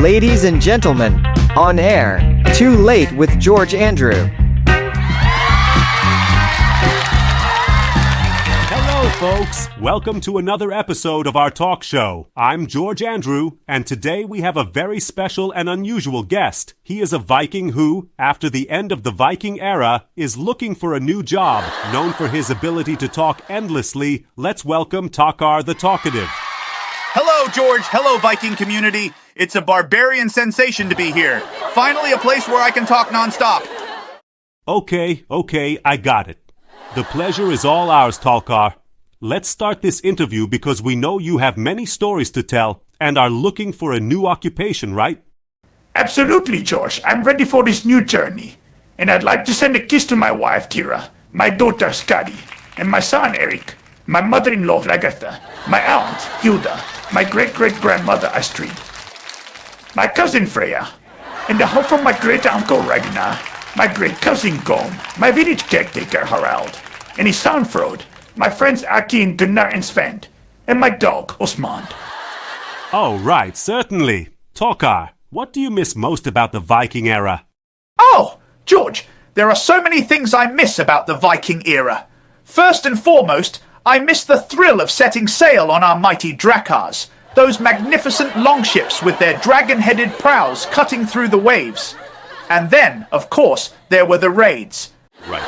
Ladies and gentlemen, on air, Too Late with George Andrew. Hello, folks. Welcome to another episode of our talk show. I'm George Andrew, and today we have a very special and unusual guest. He is a Viking who, after the end of the Viking era, is looking for a new job. Known for his ability to talk endlessly, let's welcome Talkar the Talkative. Hello, George. Hello, Viking community. It's a barbarian sensation to be here. Finally, a place where I can talk nonstop. Okay, I got it. The pleasure is all ours, Talkar. Let's start this interview because we know you have many stories to tell and are looking for a new occupation, right? Absolutely, George. I'm ready for this new journey. And I'd like to send a kiss to my wife, Tira, my daughter, Skadi, and my son, Eric, my mother-in-law, Lagatha, my aunt, Hilda, my great-great-grandmother, Astrid, my cousin, Freya, and the hope from my great-uncle, Ragnar, my great-cousin, Gorm, my village caretaker, Harald, and his son, Frode, my friends, Aki, Gunnar, and Sven, and my dog, Osmond. Oh, right, certainly. Talkar, what do you miss most about the Viking era? Oh, George, there are so many things I miss about the Viking era. First and foremost, I miss the thrill of setting sail on our mighty drakars, those magnificent longships with their dragon-headed prows cutting through the waves. And then, of course, there were the raids. Right.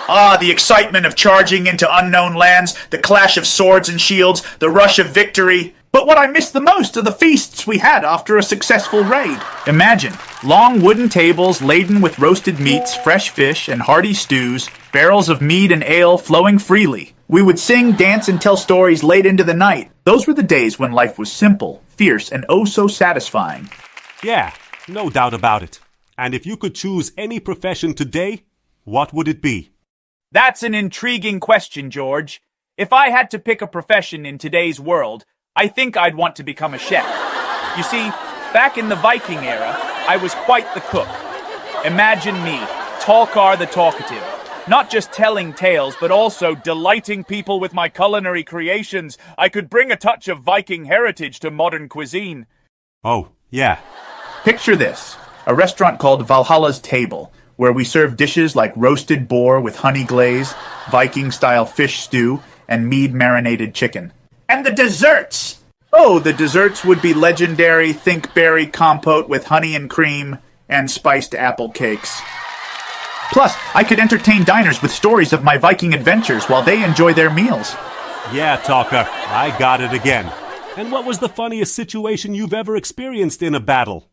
Ah, the excitement of charging into unknown lands, the clash of swords and shields, the rush of victory. But what I miss the most are the feasts we had after a successful raid. Imagine, long wooden tables laden with roasted meats, fresh fish, and hearty stews, barrels of mead and ale flowing freely. We would sing, dance, and tell stories late into the night. Those were the days when life was simple, fierce, and oh so satisfying. Yeah, no doubt about it. And if you could choose any profession today, what would it be? That's an intriguing question, George. If I had to pick a profession in today's world, I think I'd want to become a chef. You see, back in the Viking era, I was quite the cook. Imagine me, Talkar the Talkative, not just telling tales, but also delighting people with my culinary creations. I could bring a touch of Viking heritage to modern cuisine. Oh, yeah. Picture this, a restaurant called Valhalla's Table, where we serve dishes like roasted boar with honey glaze, Viking-style fish stew, and mead-marinated chicken. And the desserts! Oh, the desserts would be legendary think-berry compote with honey and cream, and spiced apple cakes. Plus, I could entertain diners with stories of my Viking adventures while they enjoy their meals. Yeah, Talkar, I got it again. And what was the funniest situation you've ever experienced in a battle?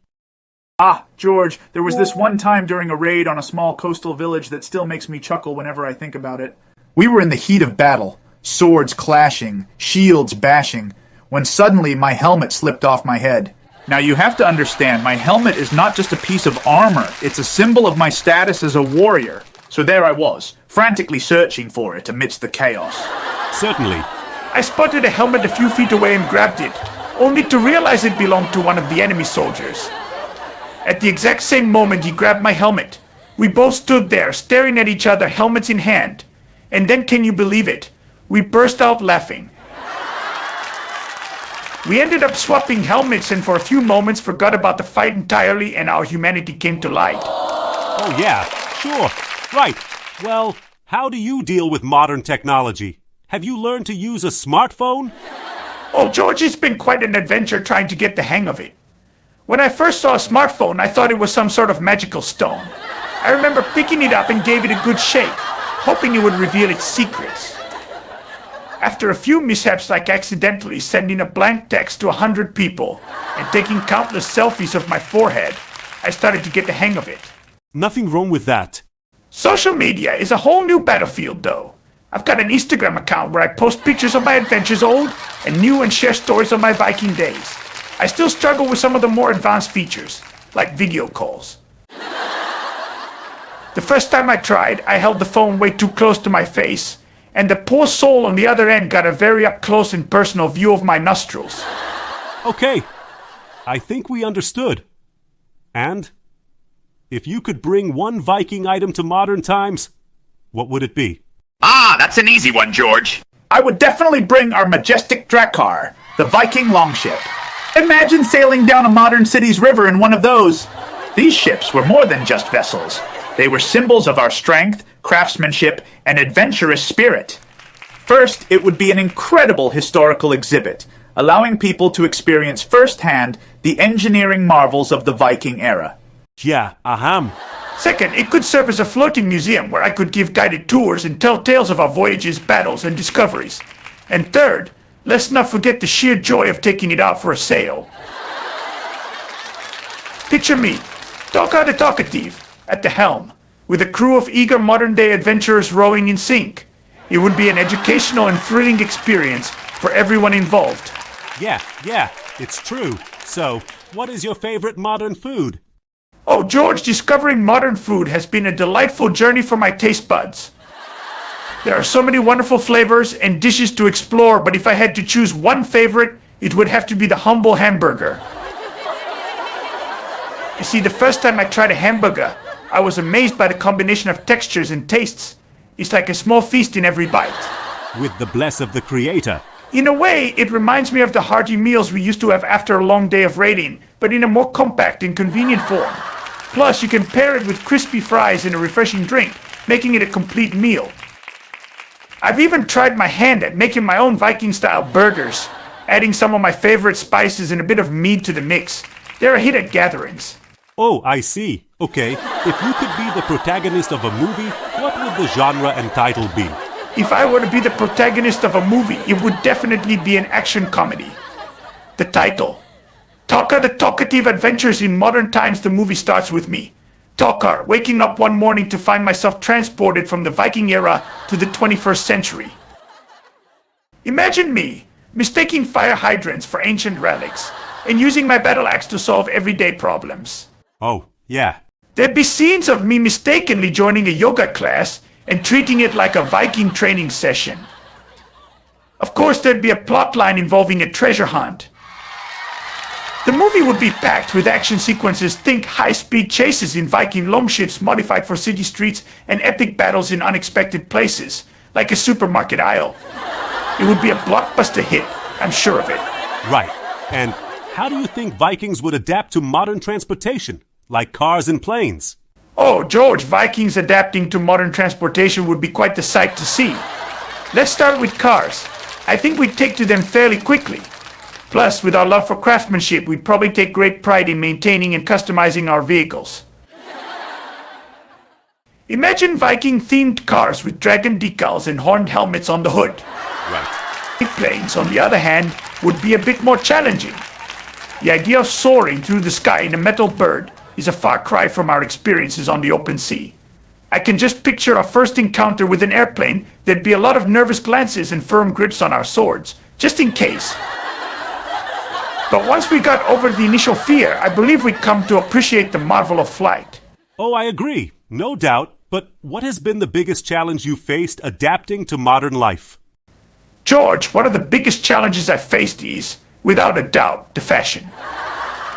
Ah, George, there was this one time during a raid on a small coastal village that still makes me chuckle whenever I think about it. We were in the heat of battle, swords clashing, shields bashing, when suddenly my helmet slipped off my head. Now you have to understand, my helmet is not just a piece of armor, it's a symbol of my status as a warrior. So there I was, frantically searching for it amidst the chaos. Certainly. I spotted a helmet a few feet away and grabbed it, only to realize it belonged to one of the enemy soldiers. At the exact same moment he grabbed my helmet. We both stood there, staring at each other, helmets in hand. And then, can you believe it? We burst out laughing. We ended up swapping helmets and for a few moments forgot about the fight entirely and our humanity came to light. Oh, yeah, sure. Right. Well, how do you deal with modern technology? Have you learned to use a smartphone? Oh, George, it's been quite an adventure trying to get the hang of it. When I first saw a smartphone, I thought it was some sort of magical stone. I remember picking it up and gave it a good shake, hoping it would reveal its secrets. After a few mishaps like accidentally sending a blank text to 100 people and taking countless selfies of my forehead, I started to get the hang of it. Nothing wrong with that. Social media is a whole new battlefield though. I've got an Instagram account where I post pictures of my adventures old and new and share stories of my Viking days. I still struggle with some of the more advanced features, like video calls. The first time I tried, I held the phone way too close to my face, and the poor soul on the other end got a very up-close and personal view of my nostrils. Okay, I think we understood. And if you could bring one Viking item to modern times, what would it be? Ah, that's an easy one, George. I would definitely bring our majestic drakar, the Viking longship. Imagine sailing down a modern city's river in one of those. These ships were more than just vessels. They were symbols of our strength, craftsmanship, and adventurous spirit. First, it would be an incredible historical exhibit, allowing people to experience firsthand the engineering marvels of the Viking era. Yeah, aham. Second, it could serve as a floating museum where I could give guided tours and tell tales of our voyages, battles, and discoveries. And third, let's not forget the sheer joy of taking it out for a sail. Picture me, Tagar the Talkative, at the helm, with a crew of eager modern-day adventurers rowing in sync. It would be an educational and thrilling experience for everyone involved. Yeah, it's true. So, what is your favorite modern food? Oh, George, discovering modern food has been a delightful journey for my taste buds. There are so many wonderful flavors and dishes to explore, but if I had to choose one favorite, it would have to be the humble hamburger. You see, the first time I tried a hamburger, I was amazed by the combination of textures and tastes. It's like a small feast in every bite. With the bless of the Creator. In a way, it reminds me of the hearty meals we used to have after a long day of raiding, but in a more compact and convenient form. Plus, you can pair it with crispy fries and a refreshing drink, making it a complete meal. I've even tried my hand at making my own Viking-style burgers, adding some of my favorite spices and a bit of meat to the mix. They're a hit at gatherings. Oh, I see. Okay, if you could be the protagonist of a movie, what would the genre and title be? If I were to be the protagonist of a movie, it would definitely be an action comedy. The title: Talkar the Talkative Adventures in Modern Times. The movie starts with me, Talkar, waking up one morning to find myself transported from the Viking era to the 21st century. Imagine me, mistaking fire hydrants for ancient relics, and using my battle axe to solve everyday problems. Oh, yeah. There'd be scenes of me mistakenly joining a yoga class and treating it like a Viking training session. Of course, there'd be a plotline involving a treasure hunt. The movie would be packed with action sequences. Think high-speed chases in Viking longships modified for city streets and epic battles in unexpected places, like a supermarket aisle. It would be a blockbuster hit, I'm sure of it. Right. And how do you think Vikings would adapt to modern transportation, like cars and planes? Oh, George, Vikings adapting to modern transportation would be quite the sight to see. Let's start with cars. I think we'd take to them fairly quickly. Plus, with our love for craftsmanship, we'd probably take great pride in maintaining and customizing our vehicles. Imagine Viking-themed cars with dragon decals and horned helmets on the hood. Right. Planes, on the other hand, would be a bit more challenging. The idea of soaring through the sky in a metal bird is a far cry from our experiences on the open sea. I can just picture our first encounter with an airplane. There'd be a lot of nervous glances and firm grips on our swords, just in case. But once we got over the initial fear, I believe we'd come to appreciate the marvel of flight. Oh, I agree. No doubt. But what has been the biggest challenge you faced adapting to modern life? George, one of the biggest challenges I faced is, without a doubt, the fashion.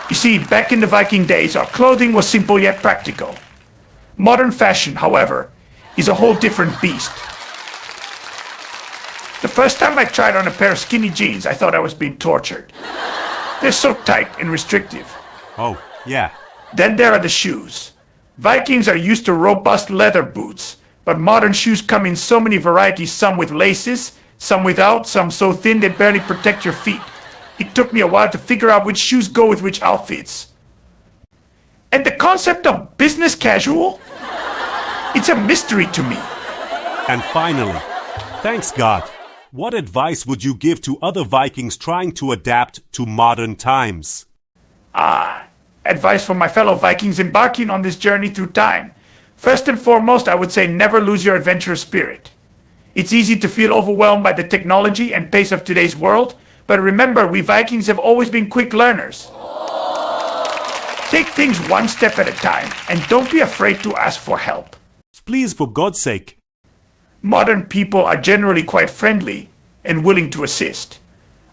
You see, back in the Viking days, our clothing was simple yet practical. Modern fashion, however, is a whole different beast. The first time I tried on a pair of skinny jeans, I thought I was being tortured. They're so tight and restrictive. Oh, yeah. Then there are the shoes. Vikings are used to robust leather boots, but modern shoes come in so many varieties, some with laces, some without, some so thin they barely protect your feet. It took me a while to figure out which shoes go with which outfits. And the concept of business casual? It's a mystery to me. And finally, thanks God, what advice would you give to other Vikings trying to adapt to modern times? Advice for my fellow Vikings embarking on this journey through time. First and foremost, I would say never lose your adventurous spirit. It's easy to feel overwhelmed by the technology and pace of today's world, but remember, we Vikings have always been quick learners. Take things one step at a time, and don't be afraid to ask for help. Please, for God's sake. Modern people are generally quite friendly and willing to assist.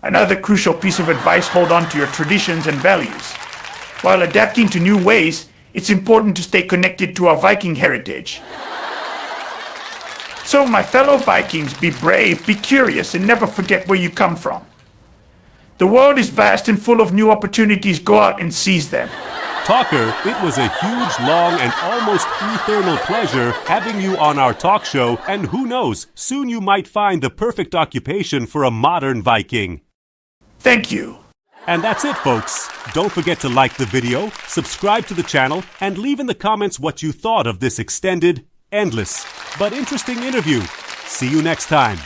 Another crucial piece of advice: hold on to your traditions and values. While adapting to new ways, it's important to stay connected to our Viking heritage. So, my fellow Vikings, be brave, be curious, and never forget where you come from. The world is vast and full of new opportunities. Go out and seize them. Talker, it was a huge, long, and almost eternal pleasure having you on our talk show, and who knows, soon you might find the perfect occupation for a modern Viking. Thank you. And that's it, folks. Don't forget to like the video, subscribe to the channel, and leave in the comments what you thought of this extended, endless, but interesting interview. See you next time.